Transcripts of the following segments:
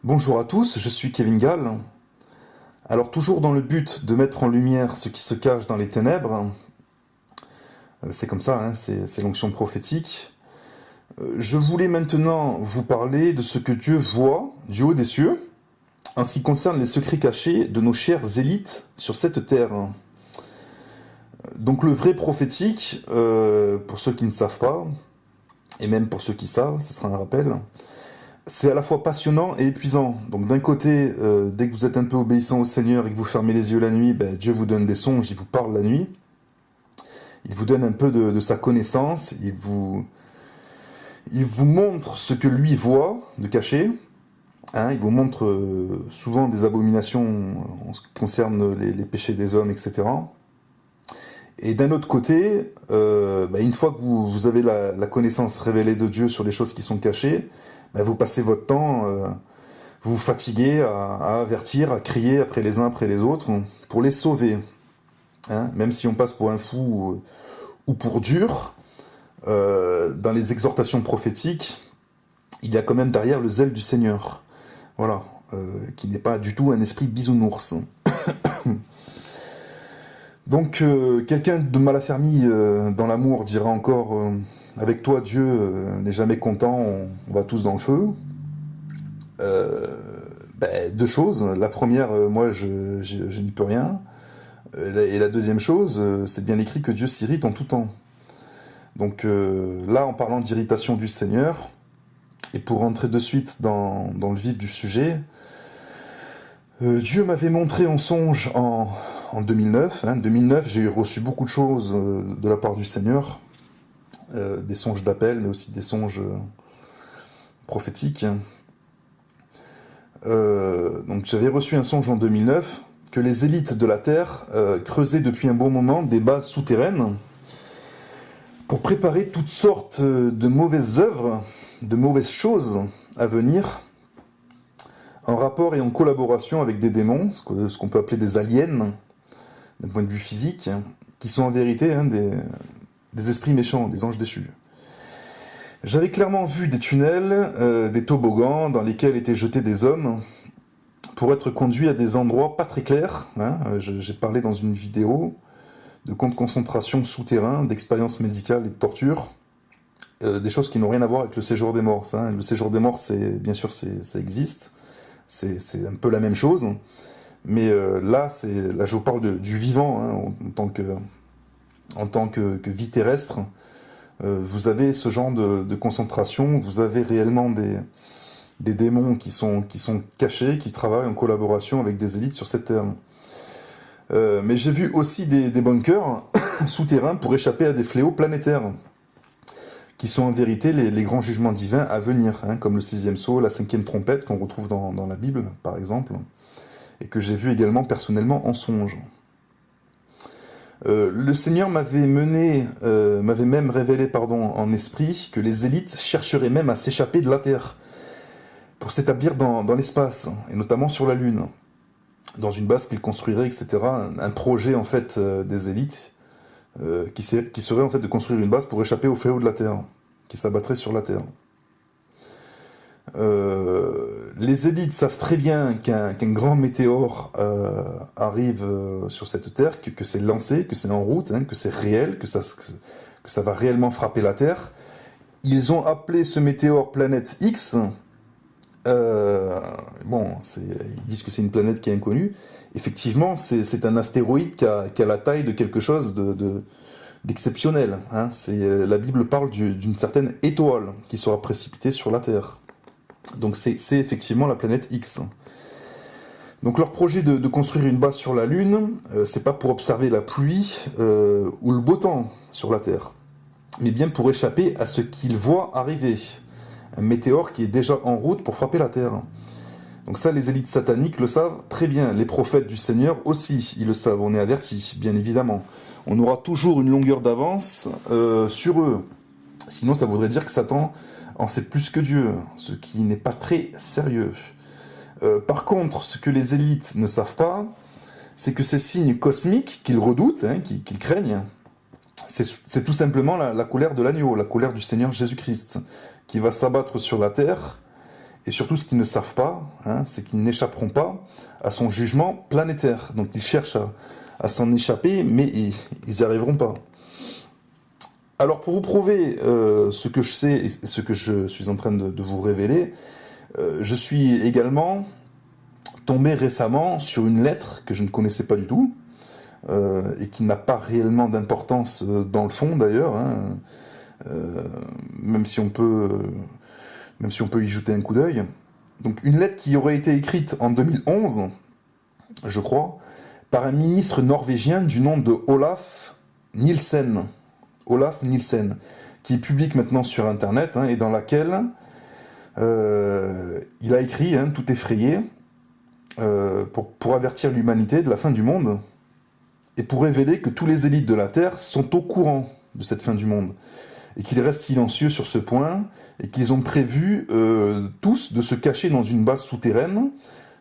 Bonjour à tous, je suis Kevin Gall. Alors toujours dans le but de mettre en lumière ce qui se cache dans les ténèbres, c'est comme ça, hein, c'est l'onction prophétique, je voulais maintenant vous parler de ce que Dieu voit du haut des cieux en ce qui concerne les secrets cachés de nos chers élites sur cette terre. Donc le vrai prophétique, pour ceux qui ne savent pas, et même pour ceux qui savent, ce sera un rappel, c'est à la fois passionnant et épuisant. Donc d'un côté, dès que vous êtes un peu obéissant au Seigneur et que vous fermez les yeux la nuit, Dieu vous donne des songes, il vous parle la nuit. Il vous donne un peu de sa connaissance, il vous montre ce que lui voit de caché. Hein, il vous montre souvent des abominations en ce qui concerne les péchés des hommes, etc. Et d'un autre côté, une fois que vous avez la connaissance révélée de Dieu sur les choses qui sont cachées, vous passez votre temps, vous vous fatiguez à avertir, à crier après les uns après les autres pour les sauver. Hein, même si on passe pour un fou ou pour dur, dans les exhortations prophétiques, il y a quand même derrière le zèle du Seigneur. Voilà, qui n'est pas du tout un esprit bisounours. Donc, quelqu'un de mal affermi dans l'amour dira encore avec toi, Dieu n'est jamais content, on va tous dans le feu. Deux choses. La première, moi, je n'y peux rien. Et la deuxième chose, c'est bien écrit que Dieu s'irrite en tout temps. Donc là, en parlant d'irritation du Seigneur, et pour rentrer de suite dans le vif du sujet, Dieu m'avait montré en songe en 2009. Hein, 2009, j'ai reçu beaucoup de choses de la part du Seigneur, des songes d'appel, mais aussi des songes prophétiques. Donc j'avais reçu un songe en 2009 que les élites de la Terre creusaient depuis un bon moment des bases souterraines pour préparer toutes sortes de mauvaises œuvres, de mauvaises choses à venir, en rapport et en collaboration avec des démons, ce qu'on peut appeler des aliens, d'un point de vue physique, qui sont en vérité des esprits méchants, des anges déchus. J'avais clairement vu des tunnels, des toboggans dans lesquels étaient jetés des hommes pour être conduits à des endroits pas très clairs. Hein. J'ai parlé dans une vidéo de camps de concentration souterrains, d'expériences médicales et de torture, des choses qui n'ont rien à voir avec le séjour des morts. Ça, hein. Le séjour des morts, bien sûr, ça existe, c'est un peu la même chose, mais là, je vous parle du vivant, hein, en tant que vie terrestre. Vous avez ce genre de concentration, vous avez réellement des démons qui sont cachés, qui travaillent en collaboration avec des élites sur cette terre. Mais j'ai vu aussi des bunkers souterrains pour échapper à des fléaux planétaires, qui sont en vérité les grands jugements divins à venir, hein, comme le 6e sceau, la 5e trompette qu'on retrouve dans la Bible, par exemple, et que j'ai vu également personnellement en songe. Le Seigneur m'avait même révélé en esprit que les élites chercheraient même à s'échapper de la Terre pour s'établir dans l'espace, et notamment sur la Lune, dans une base qu'ils construiraient, etc. Un projet en fait des élites qui serait en fait de construire une base pour échapper au fléau de la Terre, qui s'abattrait sur la Terre. Les élites savent très bien qu'un grand météore arrive sur cette Terre, que c'est lancé, que c'est en route, hein, que c'est réel, que ça va réellement frapper la Terre. Ils ont appelé ce météore planète X. Ils disent que c'est une planète qui est inconnue. Effectivement, c'est un astéroïde qui a la taille de quelque chose d'exceptionnel. Hein. La Bible parle d'une certaine étoile qui sera précipitée sur la Terre. Donc c'est effectivement la planète X. Donc leur projet de construire une base sur la Lune, c'est pas pour observer la pluie ou le beau temps sur la Terre, mais bien pour échapper à ce qu'ils voient arriver. Un météore qui est déjà en route pour frapper la Terre. Donc ça, les élites sataniques le savent très bien. Les prophètes du Seigneur aussi, ils le savent. On est avertis, bien évidemment. On aura toujours une longueur d'avance sur eux. Sinon, ça voudrait dire que Satan en sait plus que Dieu, ce qui n'est pas très sérieux. Par contre, ce que les élites ne savent pas, c'est que ces signes cosmiques qu'ils redoutent, hein, qu'ils craignent, c'est tout simplement la colère de l'agneau, la colère du Seigneur Jésus-Christ, qui va s'abattre sur la terre Et surtout, ce qu'ils ne savent pas, hein, c'est qu'ils n'échapperont pas à son jugement planétaire. Donc ils cherchent à s'en échapper, mais ils n'y arriveront pas. Alors pour vous prouver ce que je sais et ce que je suis en train de vous révéler, je suis également tombé récemment sur une lettre que je ne connaissais pas du tout, et qui n'a pas réellement d'importance dans le fond d'ailleurs, hein, même si on peut y jeter un coup d'œil. Donc une lettre qui aurait été écrite en 2011, je crois, par un ministre norvégien du nom de Olaf Nielsen. Olaf Nielsen, qui est public maintenant sur Internet, hein, et dans laquelle il a écrit, hein, tout effrayé, pour avertir l'humanité de la fin du monde, et pour révéler que tous les élites de la Terre sont au courant de cette fin du monde, et qu'ils restent silencieux sur ce point, et qu'ils ont prévu tous de se cacher dans une base souterraine,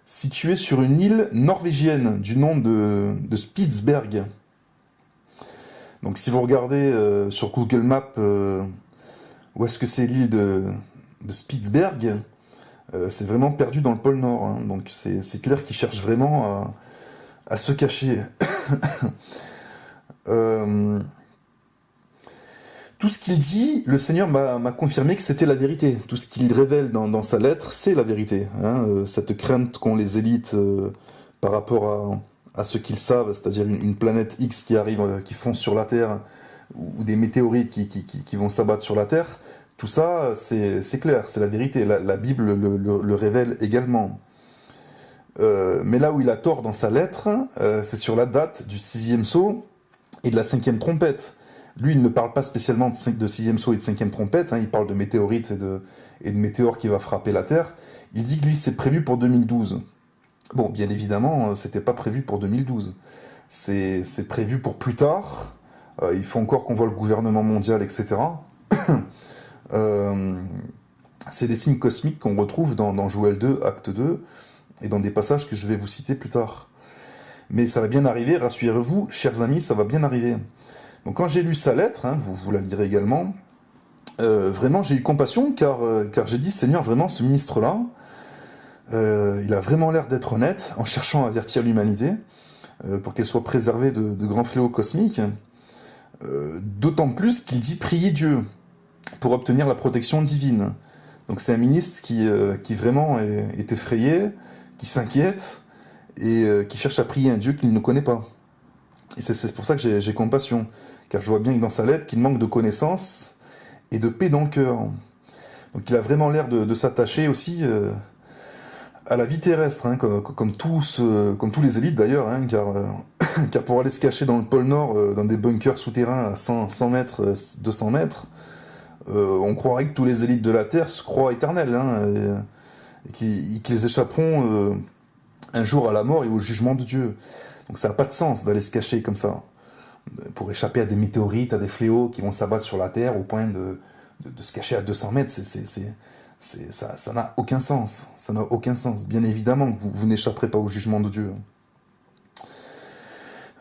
située sur une île norvégienne du nom de Spitsberg. Donc si vous regardez sur Google Maps où est-ce que c'est l'île de Spitsberg, c'est vraiment perdu dans le pôle Nord. Hein. Donc c'est clair qu'ils cherchent vraiment à se cacher. Tout ce qu'il dit, le Seigneur m'a confirmé que c'était la vérité. Tout ce qu'il révèle dans sa lettre, c'est la vérité. Hein. Cette crainte qu'ont les élites par rapport à ce qu'ils savent, c'est-à-dire une planète X qui arrive, qui fonce sur la Terre, ou des météorites qui vont s'abattre sur la Terre, tout ça, c'est clair, c'est la vérité. La Bible le révèle également. Mais là où il a tort dans sa lettre, c'est sur la date du 6e sceau et de la 5e trompette. Lui, il ne parle pas spécialement de 6e sceau et de 5e trompette, hein, il parle de météorites et de météores qui va frapper la Terre. Il dit que lui, c'est prévu pour 2012. Bon, bien évidemment, c'était pas prévu pour 2012. C'est prévu pour plus tard. Il faut encore qu'on voit le gouvernement mondial, etc. C'est des signes cosmiques qu'on retrouve dans Joël 2, acte 2, et dans des passages que je vais vous citer plus tard. Mais ça va bien arriver, rassurez-vous, chers amis, ça va bien arriver. Donc quand j'ai lu sa lettre, hein, vous la lirez également, vraiment j'ai eu compassion, car j'ai dit, Seigneur, vraiment ce ministre-là, il a vraiment l'air d'être honnête, en cherchant à avertir l'humanité, pour qu'elle soit préservée de grands fléaux cosmiques, d'autant plus qu'il dit prier Dieu, pour obtenir la protection divine. Donc c'est un ministre qui vraiment est effrayé, qui s'inquiète, et qui cherche à prier un Dieu qu'il ne connaît pas. Et c'est pour ça que j'ai compassion, car je vois bien que dans sa lettre, qu'il manque de connaissances et de paix dans le cœur. Donc il a vraiment l'air de s'attacher aussi à la vie terrestre, hein, comme tous les élites d'ailleurs, hein, car pour aller se cacher dans le pôle Nord, dans des bunkers souterrains à 100 mètres, 200 mètres, on croirait que tous les élites de la Terre se croient éternels, hein, et qu'ils échapperont un jour à la mort et au jugement de Dieu. Donc ça n'a pas de sens d'aller se cacher comme ça, pour échapper à des météorites, à des fléaux qui vont s'abattre sur la Terre au point de se cacher à 200 mètres. Ça n'a aucun sens. Ça n'a aucun sens. Bien évidemment que vous n'échapperez pas au jugement de Dieu.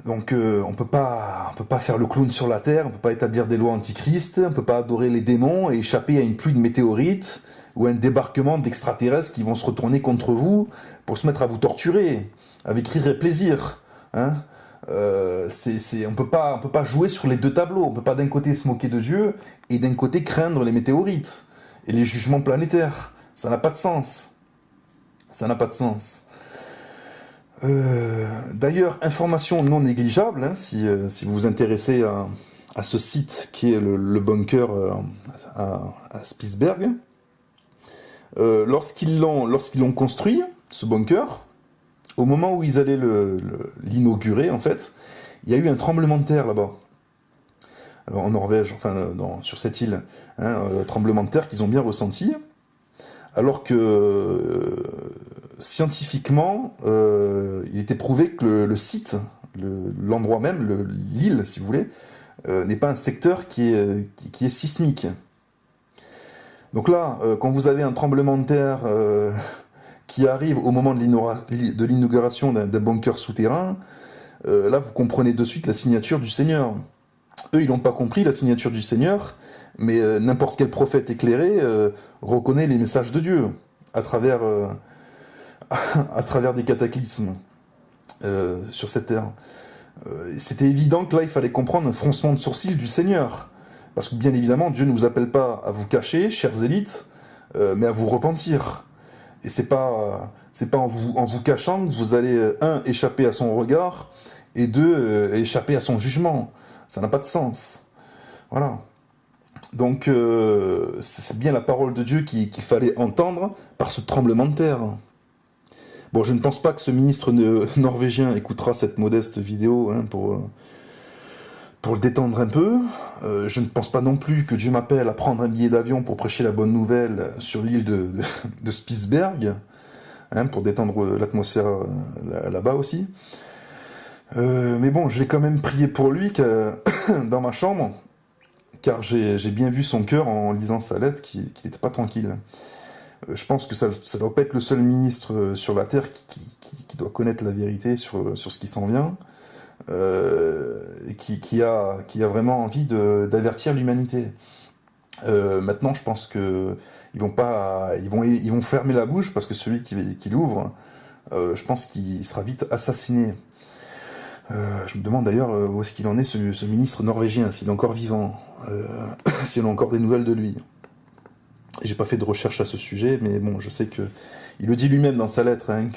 Donc on peut pas faire le clown sur la Terre, on peut pas établir des lois antichrist, on peut pas adorer les démons et échapper à une pluie de météorites ou à un débarquement d'extraterrestres qui vont se retourner contre vous pour se mettre à vous torturer, avec rire et plaisir. Hein, on peut pas jouer sur les deux tableaux. On peut pas d'un côté se moquer de Dieu et d'un côté craindre les météorites et les jugements planétaires. Ça n'a pas de sens. Ça n'a pas de sens. D'ailleurs, information non négligeable, hein, si vous vous intéressez à ce site qui est le bunker à Spitsberg. Lorsqu'ils l'ont construit, ce bunker, au moment où ils allaient l'inaugurer, en fait, il y a eu un tremblement de terre là-bas, en Norvège, enfin sur cette île, hein, tremblement de terre qu'ils ont bien ressenti, alors que scientifiquement, il était prouvé que le site, l'endroit même, l'île, si vous voulez, n'est pas un secteur qui est sismique. Donc là, quand vous avez un tremblement de terre qui arrive au moment de l'inauguration d'un bunker souterrain, là vous comprenez de suite la signature du Seigneur. Eux, ils n'ont pas compris la signature du Seigneur, mais n'importe quel prophète éclairé reconnaît les messages de Dieu. à travers, à travers des cataclysmes sur cette terre. C'était évident que là, il fallait comprendre un froncement de sourcils du Seigneur. Parce que bien évidemment, Dieu ne vous appelle pas à vous cacher, chers élites, mais à vous repentir. Et c'est pas en vous cachant que vous allez, un, échapper à son regard, et deux, échapper à son jugement. Ça n'a pas de sens. Voilà. Donc, c'est bien la parole de Dieu qu'il fallait entendre par ce tremblement de terre. Bon, je ne pense pas que ce ministre norvégien écoutera cette modeste vidéo hein, pour le détendre un peu. Je ne pense pas non plus que Dieu m'appelle à prendre un billet d'avion pour prêcher la bonne nouvelle sur l'île de Spitsberg, hein, pour détendre l'atmosphère là-bas aussi. Mais bon, je vais quand même prier pour lui dans ma chambre, car j'ai bien vu son cœur en lisant sa lettre qu'il n'était pas tranquille. Je pense que ça ne doit pas être le seul ministre sur la terre qui doit connaître la vérité sur ce qui s'en vient, et qui a vraiment envie d'avertir l'humanité. Maintenant, je pense que ils vont fermer la bouche parce que celui qui l'ouvre, je pense qu'il sera vite assassiné. Je me demande d'ailleurs où est-ce qu'il en est, ce ministre norvégien, s'il est encore vivant, s'il a encore des nouvelles de lui. J'ai pas fait de recherche à ce sujet, mais bon, je sais que il le dit lui-même dans sa lettre, hein,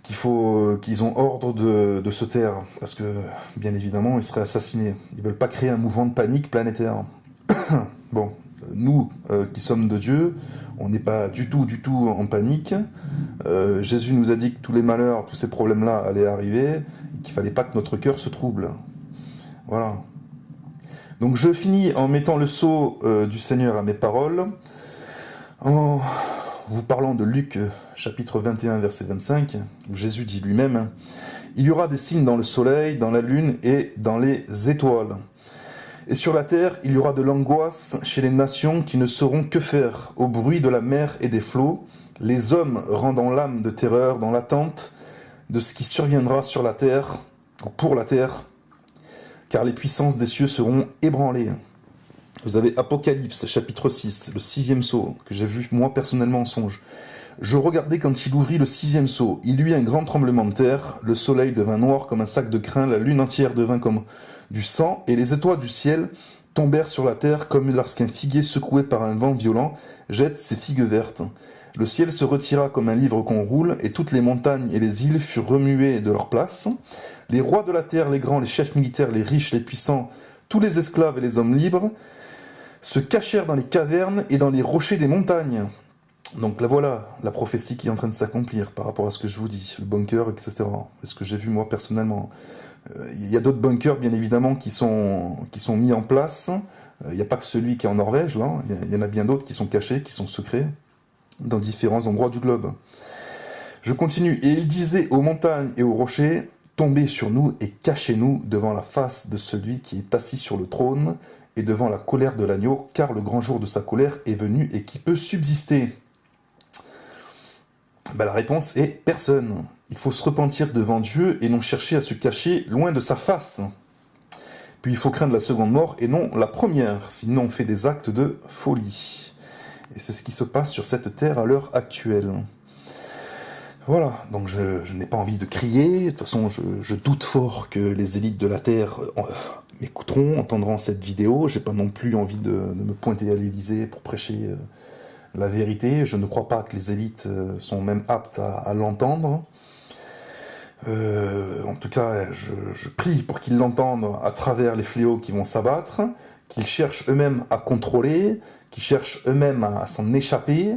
qu'ils ont ordre de se taire, parce que, bien évidemment, ils seraient assassinés. Ils veulent pas créer un mouvement de panique planétaire. Bon, nous, qui sommes de Dieu, on n'est pas du tout en panique. Jésus nous a dit que tous les malheurs, tous ces problèmes-là allaient arriver, et qu'il fallait pas que notre cœur se trouble. Voilà. Donc je finis en mettant le sceau du Seigneur à mes paroles, en vous parlant de Luc chapitre 21 verset 25, où Jésus dit lui-même « Il y aura des signes dans le soleil, dans la lune et dans les étoiles. Et sur la terre, il y aura de l'angoisse chez les nations qui ne sauront que faire au bruit de la mer et des flots, les hommes rendant l'âme de terreur dans l'attente de ce qui surviendra sur la terre, ou pour la terre, car les puissances des cieux seront ébranlées. » Vous avez Apocalypse, chapitre 6, le 6e sceau, que j'ai vu moi personnellement en songe. « Je regardais quand il ouvrit le 6e sceau. Il y eut un grand tremblement de terre, le soleil devint noir comme un sac de crin, la lune entière devint comme du sang, et les étoiles du ciel tombèrent sur la terre comme lorsqu'un figuier secoué par un vent violent jette ses figues vertes. Le ciel se retira comme un livre qu'on roule, et toutes les montagnes et les îles furent remuées de leur place. Les rois de la terre, les grands, les chefs militaires, les riches, les puissants, tous les esclaves et les hommes libres, se cachèrent dans les cavernes et dans les rochers des montagnes. » Donc là voilà, la prophétie qui est en train de s'accomplir par rapport à ce que je vous dis, le bunker, etc. C'est ce que j'ai vu moi personnellement. Il y a d'autres bunkers, bien évidemment, qui sont mis en place. Il n'y a pas que celui qui est en Norvège, là. Il y en a bien d'autres qui sont cachés, qui sont secrets, dans différents endroits du globe. Je continue. « Et il disait aux montagnes et aux rochers, tombez sur nous et cachez-nous devant la face de celui qui est assis sur le trône et devant la colère de l'agneau, car le grand jour de sa colère est venu et qui peut subsister ?» Ben, la réponse est personne. Il faut se repentir devant Dieu et non chercher à se cacher loin de sa face. Puis il faut craindre la seconde mort et non la première, sinon on fait des actes de folie. Et c'est ce qui se passe sur cette terre à l'heure actuelle. Voilà, donc je n'ai pas envie de crier. De toute façon, je doute fort que les élites de la terre m'écouteront, entendront cette vidéo. J'ai pas non plus envie de me pointer à l'Élysée pour prêcher la vérité. Je ne crois pas que les élites sont même aptes à l'entendre. En tout cas, je prie pour qu'ils l'entendent à travers les fléaux qui vont s'abattre, qu'ils cherchent eux-mêmes à contrôler, qu'ils cherchent eux-mêmes à s'en échapper.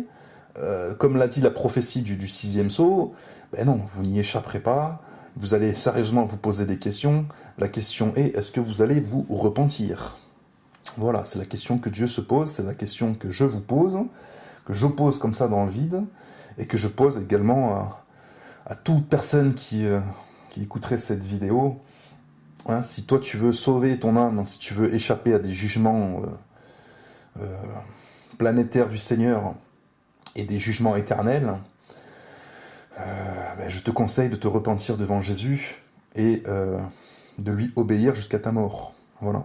Comme l'a dit la prophétie du 6e sceau, ben non, vous n'y échapperez pas. Vous allez sérieusement vous poser des questions. La question est, est-ce que vous allez vous repentir? Voilà, c'est la question que Dieu se pose, c'est la question que je vous pose, que je pose comme ça dans le vide, et que je pose également à toute personne qui écouterait cette vidéo. Hein, si toi tu veux sauver ton âme, si tu veux échapper à des jugements planétaires du Seigneur et des jugements éternels, ben je te conseille de te repentir devant Jésus et de lui obéir jusqu'à ta mort. Voilà.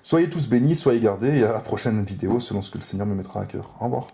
Soyez tous bénis, soyez gardés, et à la prochaine vidéo selon ce que le Seigneur me mettra à cœur. Au revoir.